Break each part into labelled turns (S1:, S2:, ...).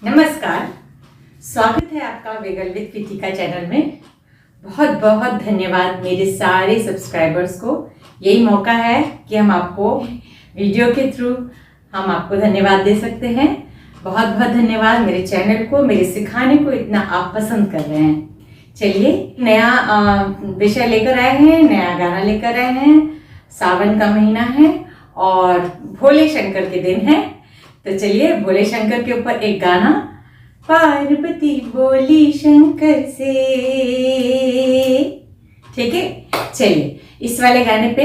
S1: नमस्कार, स्वागत है आपका वेगल विद कृतिका चैनल में। बहुत बहुत धन्यवाद मेरे सारे सब्सक्राइबर्स को। यही मौका है कि हम आपको वीडियो के थ्रू हम आपको धन्यवाद दे सकते हैं। बहुत बहुत धन्यवाद मेरे चैनल को, मेरे सिखाने को इतना आप पसंद कर रहे हैं। चलिए, नया विषय लेकर आए हैं, नया गाना लेकर आए हैं। सावन का महीना है और भोले शंकर के दिन है, तो चलिए भोले शंकर के ऊपर एक गाना। पार्वती बोली शंकर से, ठीक है। चलिए इस वाले गाने पे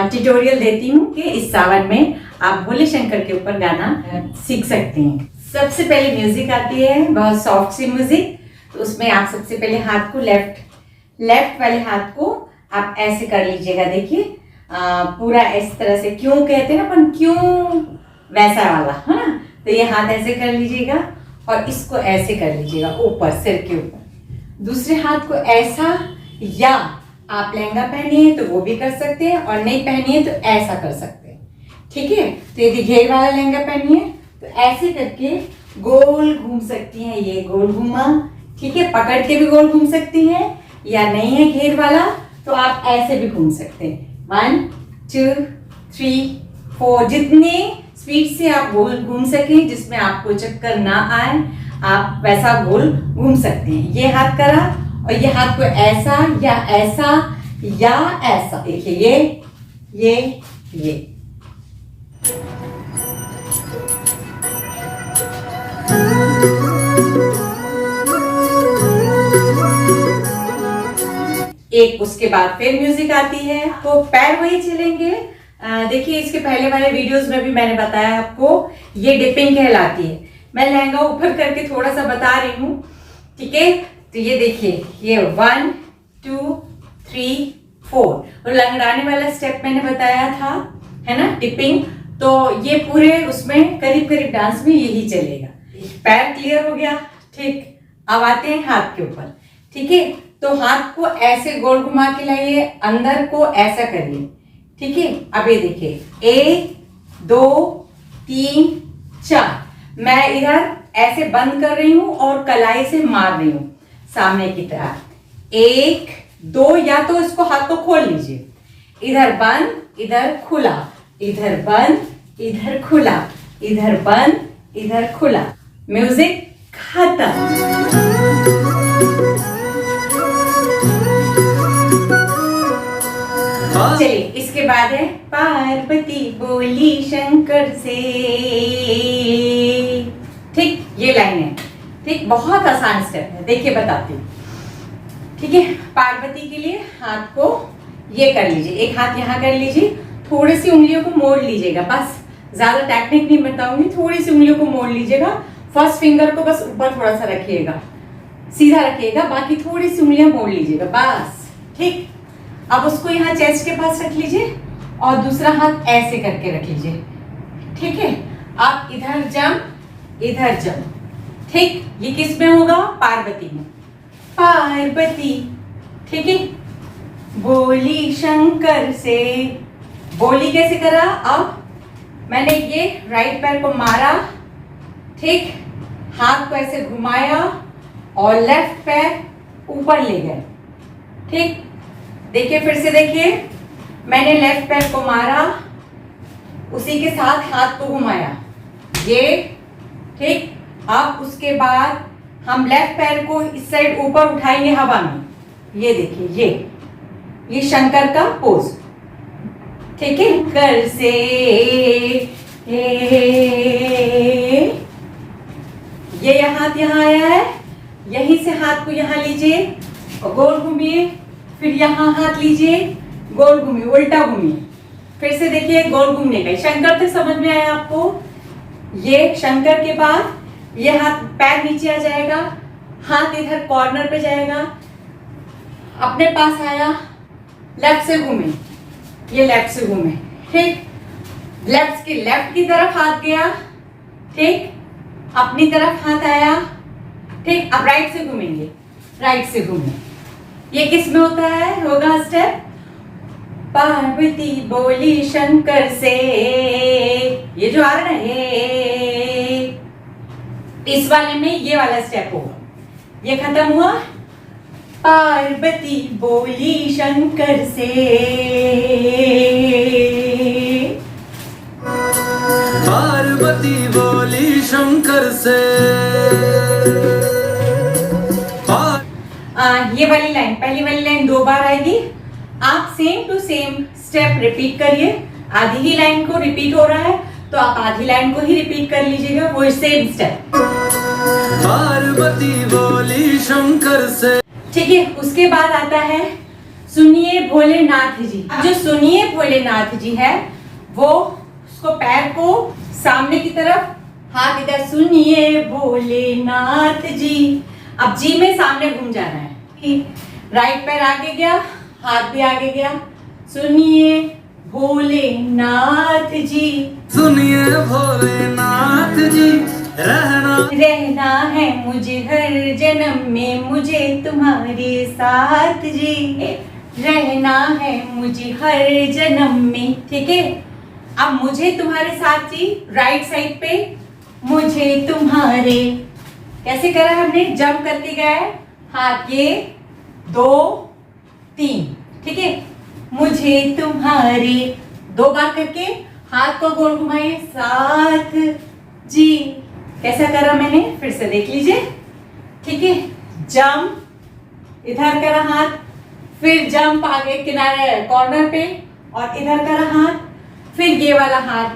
S1: ट्यूटोरियल देती हूँ कि इस सावन में आप भोले शंकर के ऊपर गाना सीख सकते हैं। सबसे पहले म्यूजिक आती है, बहुत सॉफ्ट सी म्यूजिक। तो उसमें आप सबसे पहले हाथ को लेफ्ट वाले हाथ को आप ऐसे कर लीजिएगा। देखिए पूरा इस तरह से, क्यों कहते हैं ना अपन, क्यों वैसा वाला, है ना। तो ये हाथ ऐसे कर लीजिएगा और इसको ऐसे कर लीजिएगा ऊपर, सिर के ऊपर। दूसरे हाथ को ऐसा, या आप लहंगा पहनिए तो वो भी कर सकते हैं, और नहीं पहनिए तो ऐसा कर सकते हैं, ठीक है। तो यदि घेर वाला लहंगा पहनिए तो ऐसे करके गोल घूम सकती हैं। ये गोल घूमा, ठीक है। पकड़ के भी गोल घूम सकती हैं, या नहीं है घेर वाला तो आप ऐसे भी घूम सकते हैं। 1 2 3 4, जितने स्पीड से आप गोल घूम सकें, जिसमें आपको चक्कर ना आए, आप वैसा गोल घूम सकते हैं। ये हाथ करा और ये हाथ को ऐसा या ऐसा या ऐसा, देखिए ये एक, उसके बाद फिर म्यूजिक आती है तो पैर वही चलेंगे। देखिए इसके पहले वाले वीडियोस में भी मैंने बताया आपको, ये डिपिंग कहलाती है। मैं लहंगा ऊपर करके थोड़ा सा बता रही हूँ, ठीक है। तो ये देखिए, ये 1 2 3 4 और लंगड़ाने वाला स्टेप मैंने बताया था, है ना, डिपिंग। तो ये पूरे उसमें करीब करीब डांस में यही चलेगा। पैर क्लियर हो गया, ठीक। अब आते हैं हाथ के ऊपर, ठीक है। तो हाथ को ऐसे गोल घुमा के लाइए, अंदर को ऐसा करिए, ठीक है। अब ये देखिए, 1 2 3 4, मैं इधर ऐसे बंद कर रही हूं और कलाई से मार रही हूं सामने की तरफ। 1 2, या तो इसको हाथ को खोल लीजिए, इधर बंद इधर खुला, इधर बंद इधर खुला, इधर बंद इधर खुला। म्यूजिक खत्म। चलिए इसके बाद है पार्वती बोली शंकर से, ठीक। ये लाइन है, ठीक। बहुत आसान स्टेप है, देखिए बताती हूँ, ठीक है। पार्वती के लिए हाथ को ये कर लीजिए, एक हाथ यहाँ कर लीजिए, थोड़ी सी उंगलियों को मोड़ लीजिएगा, बस। ज्यादा टेक्निक नहीं बताऊंगी, थोड़ी सी उंगलियों को मोड़ लीजिएगा। फर्स्ट फिंगर को बस ऊपर थोड़ा सा रखिएगा, सीधा रखिएगा, बाकी थोड़ी सी उंगलियां मोड़ लीजिएगा, बस, ठीक। अब उसको यहाँ चेस्ट के पास रख लीजिए और दूसरा हाथ ऐसे करके रख लीजिए, ठीक है। आप इधर जंप, ठीक। ये किस में होगा? पार्वती में। पार्वती, ठीक है। बोली शंकर से, बोली कैसे करा? अब मैंने ये राइट पैर को मारा, ठीक, हाथ को ऐसे घुमाया और लेफ्ट पैर ऊपर ले गए, ठीक। देखिए फिर से देखिए, मैंने लेफ्ट पैर को मारा, उसी के साथ हाथ को घुमाया, ये, ठीक। अब उसके बाद हम लेफ्ट पैर को इस साइड ऊपर उठाएंगे हवा में, ये देखिए, ये शंकर का पोज, ठीक है। कर से ये हाथ यहाँ आया है, यहीं से हाथ को यहाँ लीजिए और गोल घूमिए, फिर यहाँ हाथ लीजिए, गोल घूमिए, उल्टा घूमिए। फिर से देखिए, गोल घूमने का। शंकर तक समझ में आया आपको? ये शंकर के बाद ये हाथ, पैर नीचे आ जाएगा, हाथ इधर कॉर्नर पे जाएगा, अपने पास आया, लेफ्ट से घूमे, ये लेफ्ट से घूमे, ठीक। लेफ्ट की तरफ हाथ गया, ठीक, अपनी तरफ हाथ आया, ठीक। अब राइट से घूमेंगे, राइट से घूमे। ये किस में होता है? होगा स्टेप पार्वती बोली शंकर से, ये जो आ रहा है इस वाले में ये वाला स्टेप होगा। ये खत्म हुआ। पार्वती बोली शंकर से,
S2: पार्वती बोली शंकर से।
S1: ये वाली लाइन, पहली वाली लाइन 2 बार आएगी। आप same to same step repeat करिए। आधी ही लाइन को रिपीट हो रहा है तो आप आधी लाइन को ही रिपीट कर लीजिएगा, वो सेम स्टेप।
S2: पार्वती बोली शंकर से।
S1: ठीक है, उसके बाद आता है सुनिए भोलेनाथ जी। जो सुनिए भोलेनाथ जी है वो उसको पैर को सामने की तरफ, हाथ इधर, सुनिए भोलेनाथ जी। अब जी में सामने घूम जाना है। राइट पैर आगे गया, हाथ भी आगे गया। सुनिए भोलेनाथ जी,
S2: सुनिए भोलेनाथ जी। रहना
S1: है मुझे हर जन्म में, मुझे तुम्हारे साथ जी। रहना है मुझे हर जन्म में। ठीक है, अब मुझे तुम्हारे साथ जी। राइट साइड पे मुझे तुम्हारे, कैसे करा हमने, जंप करते गए, हाथ ये 2 3। ठीक है, मुझे तुम्हारे 2 बार करके हाथ को गोल घुमाइए, साथ जी। कैसा करा मैंने, फिर से देख लीजिए। ठीक है, जंप, इधर करा हाथ, फिर जंप आगे किनारे कॉर्नर पे और इधर करा हाथ, फिर ये वाला हाथ,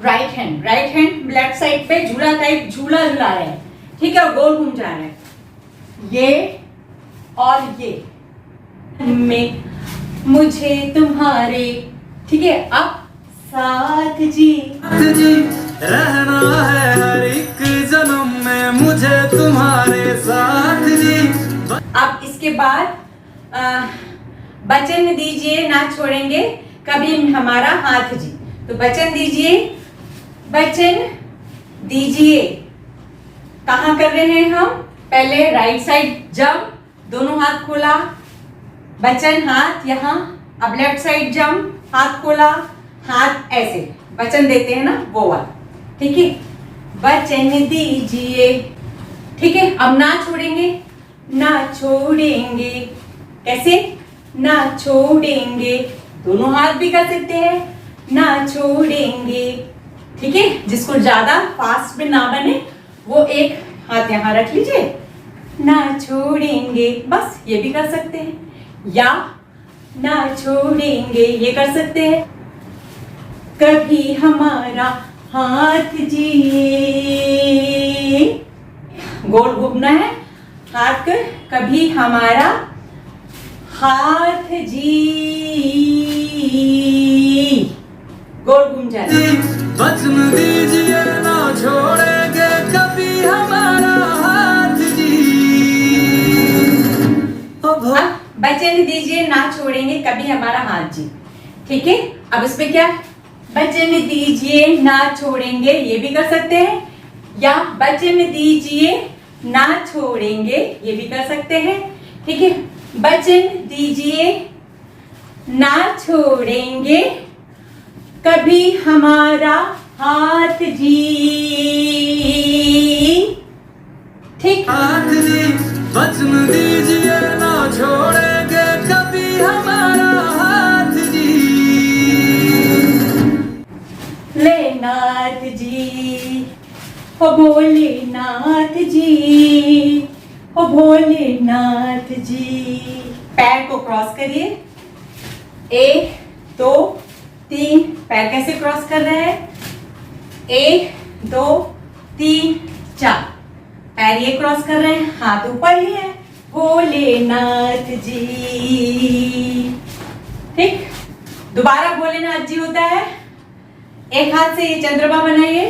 S1: राइट हैंड लेफ्ट साइड पे झूला टाइप झूला झूला रहे हैं। ठीक है, और गोल घूम जा रहे हैं, ये और ये में मुझे तुम्हारे। ठीक है, अब साथ जी।
S2: रहना है हर एक जन्म में, मुझे तुम्हारे साथ जी।
S1: अब इसके बाद वचन दीजिए ना छोड़ेंगे कभी हमारा हाथ जी। तो वचन दीजिए, वचन दीजिए। कहाँ कर रहे हैं हम, पहले राइट साइड जंप, दोनों हाथ खोला, वचन हाथ यहाँ। अब लेफ्ट साइड जंप, हाथ खोला, हाथ ऐसे वचन देते हैं ना, वो वाला। ठीक है, वचन दीजिए। ठीक है, अब ना छोड़ेंगे, ना छोड़ेंगे। कैसे, ना छोड़ेंगे, दोनों हाथ भी कर सकते हैं, ना छोड़ेंगे। ठीक है, जिसको ज्यादा फास्ट में ना बने वो एक हाथ यहाँ रख लीजिए, ना छोड़ेंगे, बस ये भी कर सकते हैं, या ना छोड़ेंगे ये कर सकते हैं। कभी हमारा हाथ जी, गोल घूमना है हाथ कर, कभी हमारा हाथ जी, गोल घूम जाए।
S2: वचन दीजिए ना छोड़ेंगे कभी हमारा हाथ जी।
S1: वचन दीजिए ना छोड़ेंगे कभी हमारा हाथ जी। ठीक है, अब इसमें क्या, वचन दीजिए ना छोड़ेंगे ये भी कर सकते हैं, या वचन दीजिए ना छोड़ेंगे ये भी कर सकते हैं। ठीक है, वचन दीजिए ना छोड़ेंगे कभी हमारा हाथ जी। ठीक,
S2: हाथ जी, वचन दीजिए ना छोड़ेंगे कभी हमारा हाथ जी।
S1: लेनाथ जी, हो भोलेनाथ जी, हो भोलेनाथ जी। पैर को क्रॉस करिए, 1 2 3। पैर कैसे क्रॉस कर रहे हैं, 1 2 3 4। पैर ये क्रॉस कर रहे हैं, हाथ ऊपर ही है, भोलेनाथ जी। ठीक, दोबारा भोलेनाथ जी होता है। एक हाथ से ये चंद्रमा बनाइए,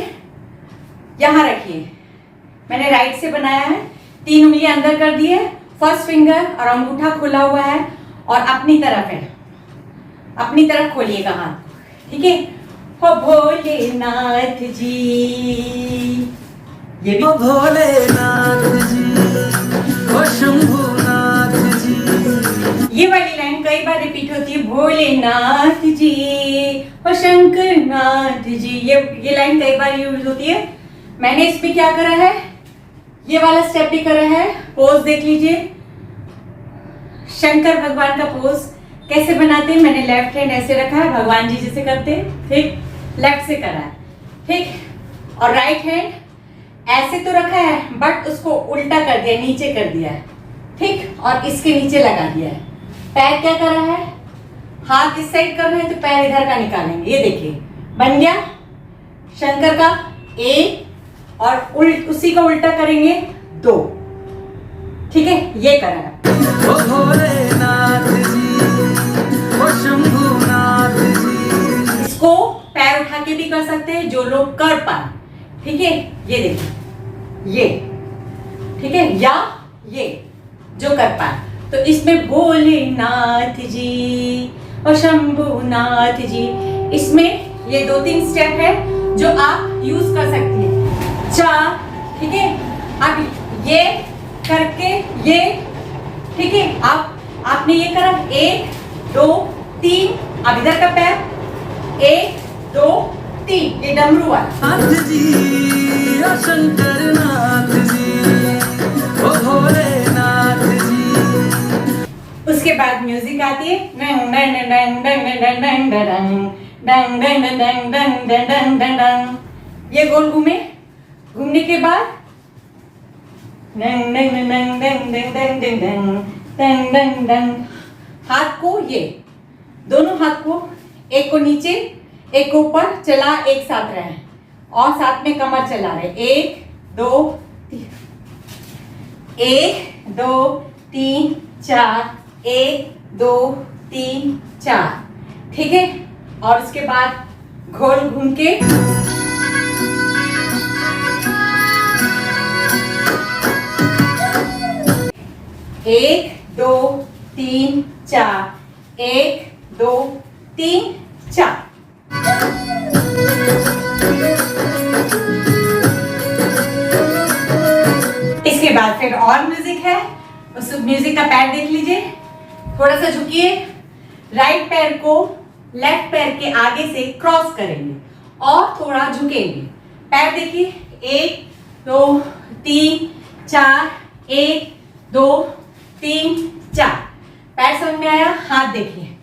S1: यहां रखिए, मैंने राइट से बनाया है, 3 उंगलियां अंदर कर दी है, फर्स्ट फिंगर और अंगूठा खुला हुआ है और अपनी तरफ है, अपनी तरफ खोलिएगा हाथ। ठीक है, हो भोलेनाथ जी, ये भी
S2: ओ भोलेनाथ जी, ओ शंभुनाथ जी।
S1: ये वाली लाइन कई बार रिपीट होती है, भोलेनाथ जी, ओ शंकरनाथ जी। ये लाइन कई बार यूज होती है। मैंने इसमें क्या करा है, ये वाला स्टेप भी करा है। पोज देख लीजिए, शंकर भगवान का पोज कैसे बनाते हैं। मैंने लेफ्ट हैंड ऐसे रखा है, भगवान जी जैसे करते हैं, ठीक, लेफ्ट से करा है, ठीक। और राइट हैंड ऐसे तो रखा है बट उसको उल्टा कर दिया, नीचे कर दिया है, ठीक, और इसके नीचे लगा दिया है। पैर क्या कर रहा है, हाथ इस साइड कर रहे हैं तो पैर इधर का निकालेंगे। ये देखिए बन गया शंकर का एक, और उसी का उल्टा करेंगे दो, ठीक है, ये करा है।
S2: ओ भोलेनाथ जी, ओ शंभुनाथ जी।
S1: इसको पैर उठा के भी कर सकते हैं जो लोग कर पाए, ठीक है। ये देखिए ये, ठीक है, या ये जो कर पाए। तो इसमें भोलेनाथ जी और शंभुनाथ जी, इसमें ये 2-3 स्टेप है जो आप यूज कर सकती हैं। चार, ठीक है, अब ये करके ये, ठीक है, आपने ये करा 1 2 3, अब इधर का पैर 1 2 3, ये डमरू वाला।
S2: नाथ जी, ओ शंकर नाथ जी, ओ भोलेनाथ जी।
S1: उसके बाद म्यूजिक आती है, डंग डंग डंग डंग डंग डंग डंग डंग डंग डंग डंग डंग डंग डंग डंग। ये गोल घूमे, घूमने के बाद डंग डंग डंग डंग डंग डंग डंग डंग डंग डंग। हाथ को, ये दोनों हाथ को, एक को नीचे एक को ऊपर चला, एक साथ रहे और साथ में कमर चला रहे। 1 2 3, 1 2 3 4, 1 2 3 4, ठीक है। और उसके बाद गोल घूम के एक दो तीन चार, 1 2 3 4। इसके बाद फिर और म्यूजिक है, उस म्यूजिक का पैर देख लीजिए। थोड़ा सा झुकिए, राइट पैर को लेफ्ट पैर के आगे से क्रॉस करेंगे और थोड़ा झुकेंगे। पैर देखिए, 1 2 3 4, 1 2 3 4। पैर समझ में आया? हाथ देखिए,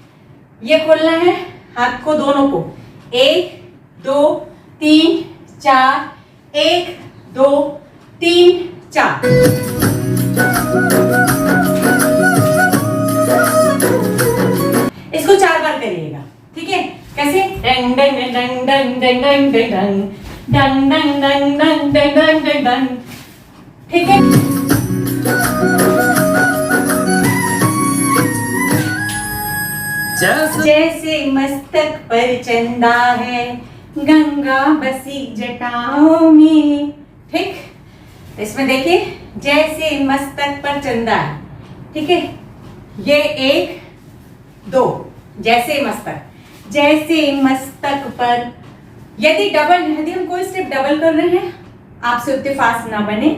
S1: ये खोलना है हाथ को, दोनों को, 1 2 3 4, 1 2 3 4। इसको 4 बार करिएगा, ठीक है। कैसे? डंग डंग डंग डंग डंग डंग डंग डंग डंग डंग डंग डंग डंग डंग डंग, ठीक है। जैसे मस्तक पर चंदा है, गंगा बसी जटाओं में, ठीक। इसमें देखिए, जैसे मस्तक पर चंदा है, ठीक है। ये 1 2, जैसे मस्तक पर। यदि हम कोई स्टेप डबल कर रहे हैं, आपसे उतने फास्ट ना बने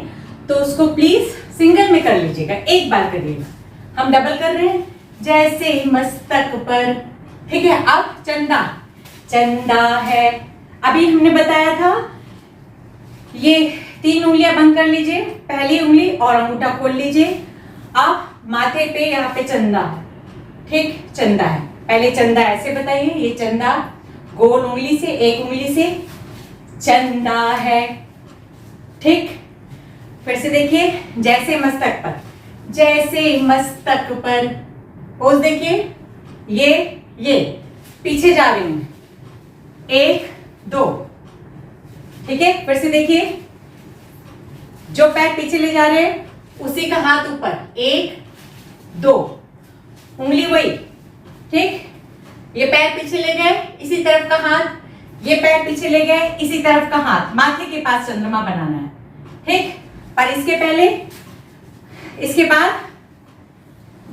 S1: तो उसको प्लीज सिंगल में कर लीजिएगा, एक बार करिएगा। हम डबल कर रहे हैं, जैसे मस्तक पर, ठीक है। अब चंदा है, अभी हमने बताया था, ये 3 उंगलियां बंद कर लीजिए, पहली उंगली और अंगूठा खोल लीजिए। अब माथे पे यहाँ पे चंदा है, ठीक, चंदा है। पहले चंदा ऐसे बताइए, ये चंदा गोल उंगली से, एक उंगली से चंदा है, ठीक। फिर से देखिए, जैसे मस्तक पर पोज देखिए, ये पीछे जा रही हूं, 1 2, ठीक है। फिर से देखिए, जो पैर पीछे ले जा रहे हैं उसी का हाथ ऊपर, 1 2, उंगली वही, ठीक। ये पैर पीछे ले गए, इसी तरफ का हाथ, ये पैर पीछे ले गए, इसी तरफ का हाथ, माथे के पास चंद्रमा बनाना है, ठीक। पर इसके बाद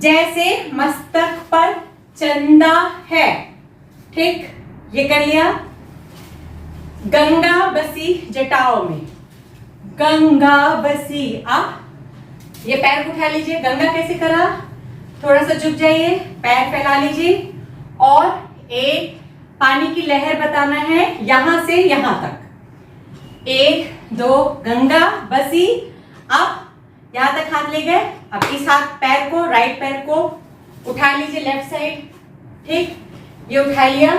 S1: जैसे मस्तक पर चंदा है, ठीक, ये कर लिया। गंगा बसी जटाओं में, गंगा बसी। अब ये पैर उठा लीजिए, गंगा कैसे करा, थोड़ा सा झुक जाइए, पैर फैला लीजिए और एक पानी की लहर बताना है, यहां से यहां तक, 1 दो, गंगा बसी। अब यहाँ तक हाथ ले गए, अब इस हाथ पैर को, राइट पैर को उठा लीजिए लेफ्ट साइड, ठीक, ये उठा लिया।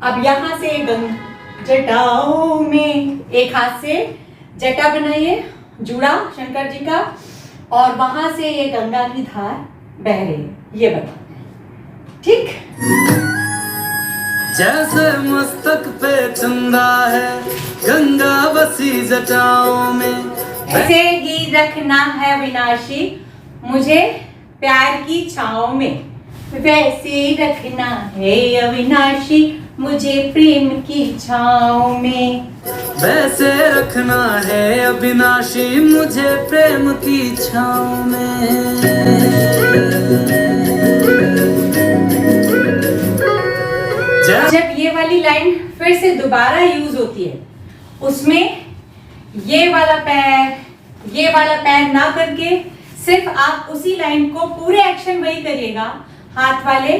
S1: अब यहाँ से जटाओं में एक हाथ से जटा बनाइए, जुड़ा शंकर जी का, और वहां से ये गंगा की धार बह रही है, ये बताना है, ठीक।
S2: जैसे मस्तक पे चंदा है गंगा बसी जटाओं में,
S1: ऐसे ही रखना है विनाशी मुझे प्यार की छाँव में, वैसे रखना है अविनाशी मुझे प्रेम की छाँव में,
S2: वैसे रखना है अविनाशी मुझे प्रेम की छाँव में।
S1: जब ये वाली लाइन फिर से दोबारा यूज होती है, उसमें ये वाला पैर ना करके सिर्फ आप उसी लाइन को पूरे एक्शन वही करिएगा, हाथ वाले,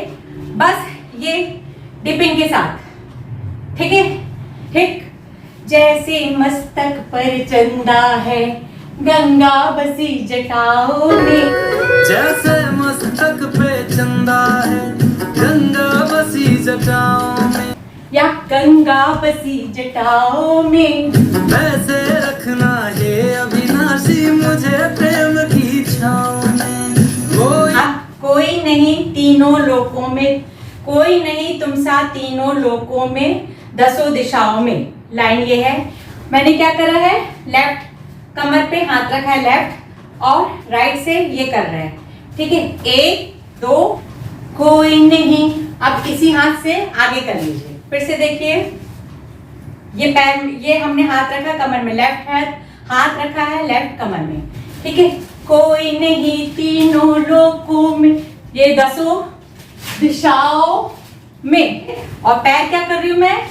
S1: बस ये डिपिंग के साथ, ठीक है, ठीक। जैसे मस्तक पर चंदा है गंगा बसी जटाओं में,
S2: जैसे मस्तक पे चंदा है गंगा बसी जटाओं में,
S1: या गंगा बसी जटाओं में,
S2: वैसे रखना है अविनाशी मुझे प्रेम की छाँव में।
S1: कोई नहीं तीनों लोकों में, कोई नहीं तुम सा तीनों लोकों में, दसों दिशाओं में। लाइन ये है, मैंने क्या करा है, लेफ्ट कमर पे हाथ रखा है लेफ्ट, और राइट से ये कर रहे हैं, ठीक है, एक दो, कोई नहीं। अब इसी हाथ से आगे कर लीजिए, फिर से देखिए, ये पैर, ये हमने हाथ रखा कमर में, लेफ्ट हाथ रखा है लेफ्ट कमर में, ठीक है, कोई नहीं तीनों लोकों में, ये दसों दिशाओं में, और पैर क्या कर रही हूं मैं,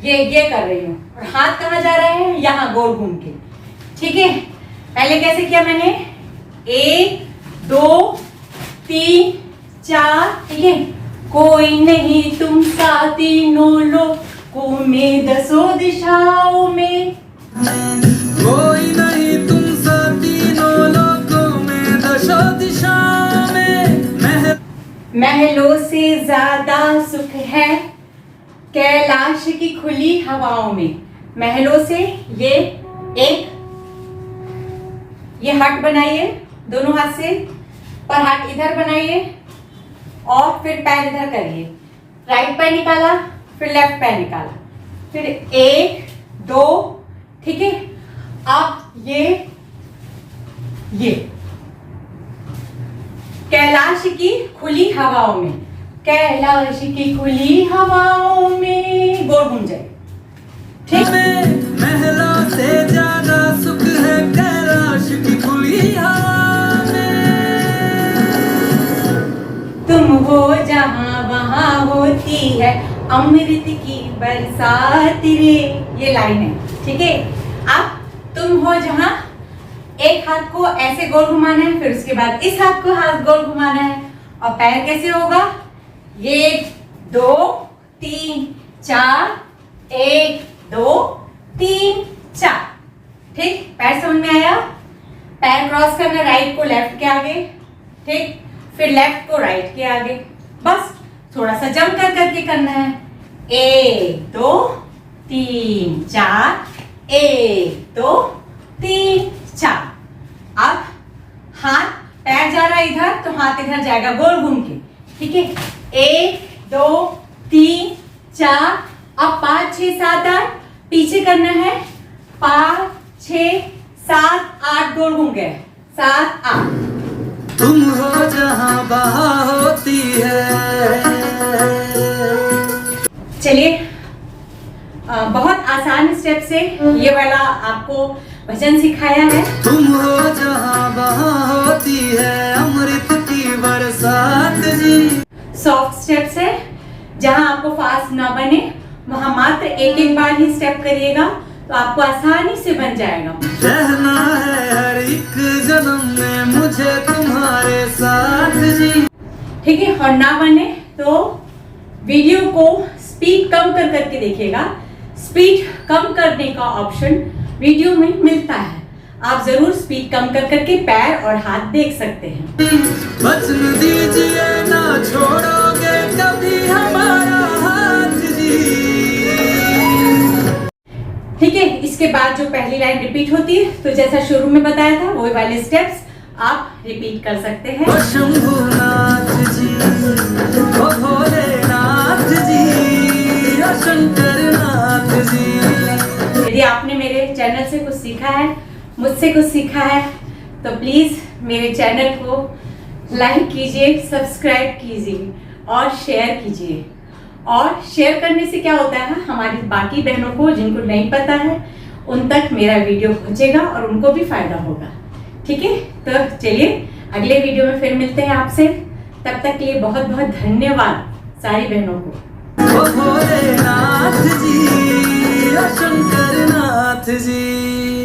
S1: ये कर रही हूँ, और हाथ कहाँ जा रहा है, यहाँ गोल घूम के, ठीक है। पहले कैसे किया मैंने, एक दो तीन चार, ठीक है, कोई नहीं तुम सा तीनों लोकों में, दसों दिशाओं में,
S2: कोई नहीं तुम सा तीनों लोकों में, दसों दिशाओं में।
S1: महलों से ज्यादा सुख है कैलाश की खुली हवाओं में। महलों से ये हाथ बनाइए दोनों हाथ से, पर हाथ इधर बनाइए और फिर पैर इधर करिए, राइट पैर निकाला, फिर लेफ्ट पैर निकाला, फिर एक दो, ठीक है। अब ये कैलाश की खुली हवाओं में, कैलाश की खुली हवाओं में, गोल घूम जाए, ठीक।
S2: महलों से ज्यादा सुख है कैलाश की खुली हवा में,
S1: तुम हो जहां वहां होती है अमृत की बरसात रे, ये लाइन है, ठीक है। अब तुम हो जहां, एक हाथ को ऐसे गोल घुमाना है, फिर उसके बाद इस हाथ को हाथ गोल घुमाना है, और पैर कैसे होगा, एक दो तीन चार, एक दो तीन चार, ठीक। पैर समझ में आया, पैर क्रॉस करना राइट को लेफ्ट के आगे, ठीक, फिर लेफ्ट को राइट के आगे, बस थोड़ा सा जंप करके करना है, एक दो तीन चार, एक दो तीन चार। अब हाथ, पैर जा रहा है इधर तो हाथ इधर जाएगा गोल घूम के, ठीक है, एक दो तीन चार। अब 5 6 7 8 पीछे करना है, 5 6 7 8 गोल घूम गए, 7 8।
S2: तुम हो जहां वहां होती है।
S1: चलिए, बहुत आसान स्टेप से ये वाला आपको भजन सिखाया है।
S2: तुम हो जहां वहां होती है अमृत की बरसात जी।
S1: सॉफ्ट स्टेप से, जहां आपको फास्ट ना बने वहां मात्र एक बार ही स्टेप करिएगा तो आपको आसानी से बन जाएगा।
S2: रहना है हर एक जन्म में मुझे तुम्हारे साथ जी।
S1: ठीक है, और ना बने तो वीडियो को स्पीड कम करके देखिएगा। स्पीड कम करने का ऑप्शन वीडियो में मिलता है। आप जरूर स्पीड कम कर करके पैर और हाथ देख सकते हैं।
S2: बचन दीजिए ना छोड़ोगे कभी हमारा हाथ जी।
S1: ठीक है, इसके बाद जो पहली लाइन रिपीट होती है, तो जैसा शुरू में बताया था वही वाले स्टेप्स आप रिपीट कर सकते हैं।
S2: ओ शंभुनाथ जी, ओ भोलेनाथ जी, ओ शंकरनाथ जी।
S1: यदि आपने मेरे चैनल से कुछ सीखा है, मुझसे कुछ सीखा है, तो प्लीज मेरे चैनल को लाइक कीजिए, सब्सक्राइब कीजिए और शेयर कीजिए। और शेयर करने से क्या होता है, हमारी बाकी बहनों को जिनको नहीं पता है उन तक मेरा वीडियो पहुंचेगा और उनको भी फायदा होगा। ठीक है, तो चलिए अगले वीडियो में फिर मिलते हैं आपसे। तब तक के लिए बहुत बहुत धन्यवाद सारी बहनों को।
S2: ओ भोलेनाथ जी, ओ शंकरनाथ जी।